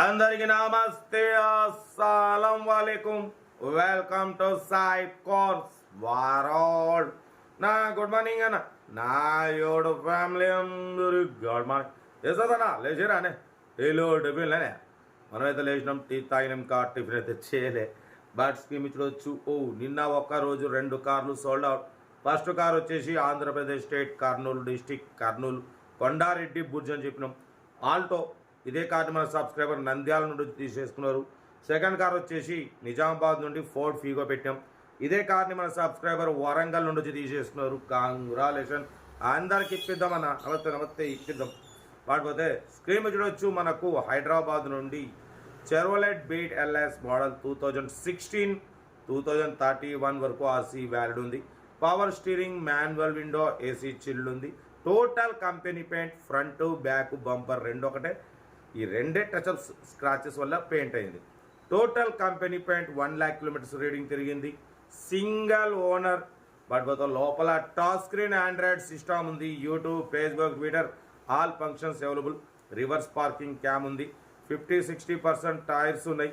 అందరికి నమస్తే అస్సలం వాలేకుం వెల్కమ్ టు సాయిబ్ కోర్స్ వారోడ్ నా గుడ్ మార్నింగ్ అన్న నా యోడు ఫ్యామిలీ అందరూ గుడ్ మార్నింగ్ చేస్తుందన్నా లేచిరానే హలో టిఫిన్లేనే మనమైతే లేచినాం టీ తాగినాం టిఫిన్ అయితే చేయలే బట్ స్కీమ్ ఇచ్చొచ్చు. నిన్న ఒక్క రోజు 2 కార్లు సోల్డ్ అవుట్. ఫస్ట్ కార్ వచ్చేసి Andhra Pradesh state Kurnool district Kurnool Kondareddy Burj అని చెప్పినాం. ఆల్టో ఇదే కార్డు మన సబ్స్క్రైబర్ నంద్యాల నుండి తీసేసుకున్నారు. సెకండ్ కార్ వచ్చేసి నిజామాబాద్ నుండి ఫోర్డ్ ఫీగో పెట్టాం. ఇదే కార్ని మన సబ్స్క్రైబర్ వరంగల్ నుండి తీసేసుకున్నారు. కాంగ్రాలేషన్ అందరికి ఇప్పిద్దామన్న నమస్తే ఇప్పిద్దాం. వాటిపోతే స్క్రీన్ చూడవచ్చు మనకు హైదరాబాద్ నుండి చెర్వలెట్ బీట్ ఎల్ఎస్ మోడల్ 2016 2031 వరకు ఆర్సీ వ్యాలిడ్ ఉంది. Power steering manual window AC chilled ఉంది. Total company paint front back bumper రెండు ఒకటే. ఈ రెండే టచ్అప్స్ స్క్రాచెస్ వల్ల పెయింట్ అయింది. Total company paint 1 lakh kilometers reading తిరిగింది. సింగల్ ఓనర్ బట్ లోపల టచ్ స్క్రీన్ ఆండ్రాయిడ్ సిస్టమ్ ఉంది. YouTube Facebook Twitter all functions available. Reverse parking cam ఉంది. 50-60% టైర్స్ ఉన్నాయి.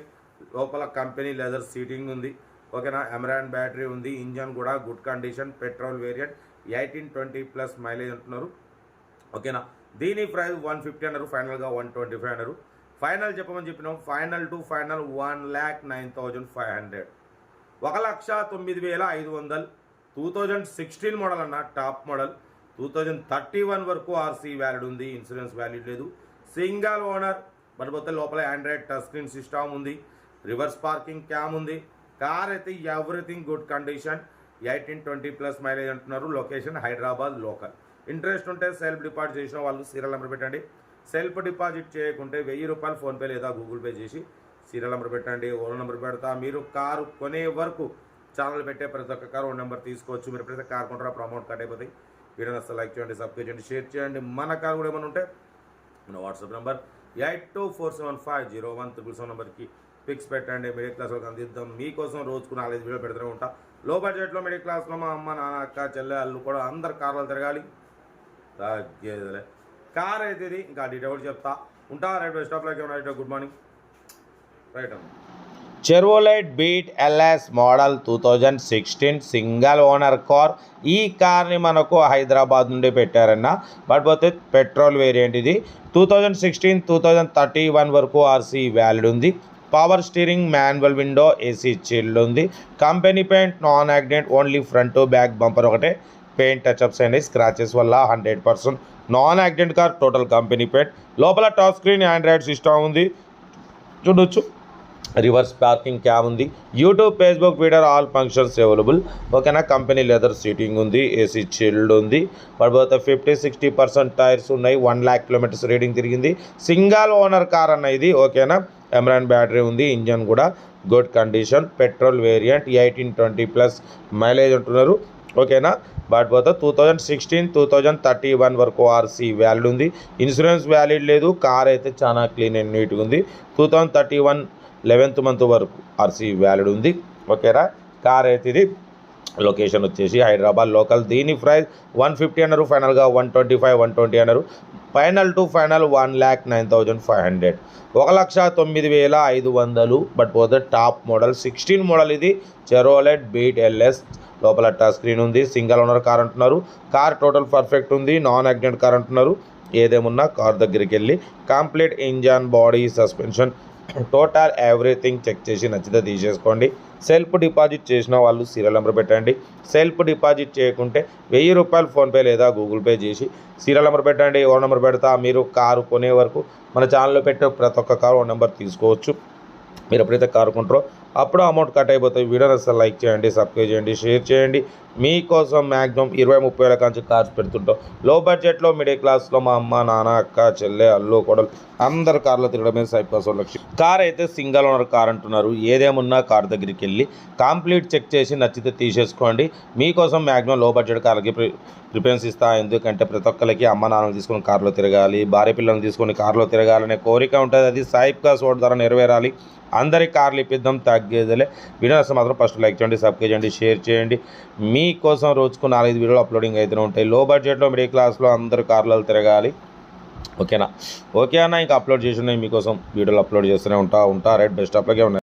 లోపల కంపెనీ లెదర్ సీటింగ్ ఉంది. ఓకేనా. ఎమరాన్ బ్యాటరీ ఉంది. ఇంజన్ కూడా good condition. Petrol variant 18-20+ mileage అంటున్నారు. ఓకేనా. దీని ప్రైస్ 150 అన్నారు. ఫైనల్గా 125 అన్నారు. ఫైనల్ చెప్పమని చెప్పినాం. Final to final 1,09,500 1,09,500. 2016 మోడల్ అన్న టాప్ మోడల్. 2031 వరకు ఆర్సీ వ్యాలిడ్ ఉంది. ఇన్సూరెన్స్ వ్యాలిడ్ లేదు. సింగల్ ఓనర్ బట్ లోపల ఆండ్రాయిడ్ టచ్ స్క్రీన్ సిస్టమ్ ఉంది. రివర్స్ పార్కింగ్ క్యామ్ ఉంది. కార్ అయితే ఎవ్రీథింగ్ గుడ్ కండిషన్. 18-20+ మైలేజ్ అంటున్నారు. Location Hyderabad local. ఇంట్రెస్ట్ ఉంటే సెల్ఫ్ డిపాజిట్ చేసిన వాళ్ళు సీరియల్ నెంబర్ పెట్టండి. సెల్ఫ్ డిపాజిట్ చేయకుంటే 1000 రూపాయలు ఫోన్పే లేదా గూగుల్ పే చేసి సీరియల్ నెంబర్ పెట్టండి. ఓన్ నెంబర్ పెడతా. మీరు కారు కొనే వరకు ఛానల్ పెట్టే ప్రతి ఒక్క కారు ఓన్ నెంబర్ తీసుకోవచ్చు. మీరు ఎప్పుడైతే కార్ కొంటారో అమౌంట్ కట్ అయిపోతాయి. వీడియోని అసలు లైక్ చేయండి, సబ్స్క్రైబ్ చేయండి, షేర్ చేయండి. మన కారు కూడా ఏమైనా ఉంటే మన వాట్సాప్ నెంబర్ 8247501777 నెంబర్కి పిక్స్ పెట్టండి. మిడిల్ క్లాస్ వాళ్ళకి అందిద్దాం. మీకోసం రోజుకు 4-5 వీడియో పెడుతూనే ఉంటా. లో బడ్జెట్లో మిడిల్ క్లాస్లో మా అమ్మ నాన్న అక్క చెల్లె అల్లు కూడా అందరు కార్లు తిరగాలి. తగ్గేదిలే కార్ అయితే ఇది ఇంకా డీటెయిల్ చెప్తా ఉంటా. రైట్ స్టాప్లోకి ఏమైనా గుడ్ మార్నింగ్ రైట్ అమ్మ. Chevrolet Beat LS model 2016 single owner car. ఈ కార్ని మనకు హైదరాబాద్ నుండి పెట్టారన్న బట్ పోతే పెట్రోల్ వేరియంట్. ఇది 2016 2031 వరకు ఆర్సీ వ్యాలిడ్ ఉంది. Power steering manual window AC chilled ఉంది. Company paint non accident. Only front back bumper ఒకటే పెయింట్ టచ్అప్స్ అయినాయి. స్క్రాచెస్ వల్ల 100% non accident car. Total company paint. లోపల టచ్ స్క్రీన్ ఆండ్రాయిడ్ సిస్టమ్ ఉంది చూడొచ్చు. రివర్స్ పార్కింగ్ క్యామ్ ఉంది. YouTube Facebook Twitter all functions available. ఓకేనా. Company leather seating ఉంది. AC chilled ఉంది. పడిపోతే 50-60% టైర్స్ ఉన్నాయి. 1 lakh kilometers రీడింగ్ తిరిగింది. సింగల్ ఓనర్ కార్ అన్న ఇది. ఓకేనా. ఎమరాన్ బ్యాటరీ ఉంది. ఇంజన్ కూడా good condition. Petrol variant 18-20+ mileage అంటున్నారు. ఓకేనా. బట్ పోతే 2016 2031 వరకు ఆర్సీ వ్యాలిడ్ ఉంది. ఇన్సూరెన్స్ వ్యాలిడ్ లేదు. కార్ అయితే చాలా క్లీన్ అండ్ నీట్గా ఉంది. 2031 11th month వరకు ఆర్సీ వ్యాలిడ్ ఉంది. ఓకేనా. కార్ అయితే ఇది. లొకేషన్ వచ్చేసి హైదరాబాద్ లోకల్. దీని ప్రైస్ 150 అన్నారు. ఫైనల్గా 125-120 అన్నారు. Final to final 1,09,500 1,09,500. బట్ పోతే టాప్ మోడల్ 16 మోడల్ ఇది. Chevrolet Beat LS. లోపల టచ్ స్క్రీన్ ఉంది. సింగల్ ఓనర్ కార్ అంటున్నారు. కార్ టోటల్ పర్ఫెక్ట్ ఉంది. నాన్ యాక్సిడెంట్ కార్ అంటున్నారు. ఏదేమున్నా కార్ దగ్గరికి వెళ్ళి complete engine body suspension total everything check చేసి నచ్చితే తీసేసుకోండి. సెల్ఫ్ డిపాజిట్ చేసిన వాళ్ళు సీరియల్ నెంబర్ పెట్టండి. సెల్ఫ్ డిపాజిట్ చేయకుంటే 1000 రూపాయలు ఫోన్పే లేదా గూగుల్ పే చేసి సీరియల్ నెంబర్ పెట్టండి. ఓ నెంబర్ పెడతా. మీరు కారు కొనే వరకు మన ఛానల్లో పెట్టే ప్రతి ఒక్క కారు ఓ నెంబర్ తీసుకోవచ్చు. మీరు ఎప్పుడైతే కారు కొంటారో అప్పుడు అమౌంట్ కట్ అయిపోతాయి. వీడియోని అసలు లైక్ చేయండి, సబ్స్క్రైబ్ చేయండి, షేర్ చేయండి. మీకోసం మ్యాక్సిమం 20-30 వేల కాంచి కార్స్ పెడుతుంటాం. లో బడ్జెట్లో మిడిల్ క్లాస్లో మా అమ్మ నాన్న అక్క చెల్లె అల్లు కొడలు అందరు కార్లో తిరగడమే సైడ్ కోసం లక్ష్యం. కార్ అయితే సింగల్ ఓనర్ కార్ అంటున్నారు. ఏదేమున్నా కార్ దగ్గరికి వెళ్ళి కంప్లీట్ చెక్ చేసి నచ్చితే తీసేసుకోండి. మీకోసం మ్యాక్సిమం లో బడ్జెట్ కార్లకి ప్రిఫరెన్స్ ఇస్తా. ఎందుకంటే ప్రతి ఒక్కరికి అమ్మ నాన్నలు తీసుకొని కార్లో తిరగాలి, భార్య పిల్లల్ని తీసుకొని కార్లో తిరగాలనే కోరిక ఉంటుంది. అది సాయిబ్ కాస్ ఓట్ ద్వారా నెరవేరాలి. అందరి కార్లు ఇప్పిద్దాం. తగ్గేదిలే. వీడియో అసలు మాత్రం ఫస్ట్ లైక్ చేయండి, సబ్స్క్రైబ్ చేయండి, షేర్ చేయండి. మీకోసం రోజుకు 4-5 వీడియోలు అప్లోడింగ్ అయితే ఉంటాయి. లో బడ్జెట్లో మిడిల్ క్లాస్లో అందరు కార్లలో తిరగాలి. ఓకేనా. ఓకే అన్న, ఇంకా అప్లోడ్ చేసి ఉన్నాయి మీకోసం వీడియోలు అప్లోడ్ చేస్తూనే ఉంటా రైట్. బెస్ట్ అప్లోగే ఉన్నాయి.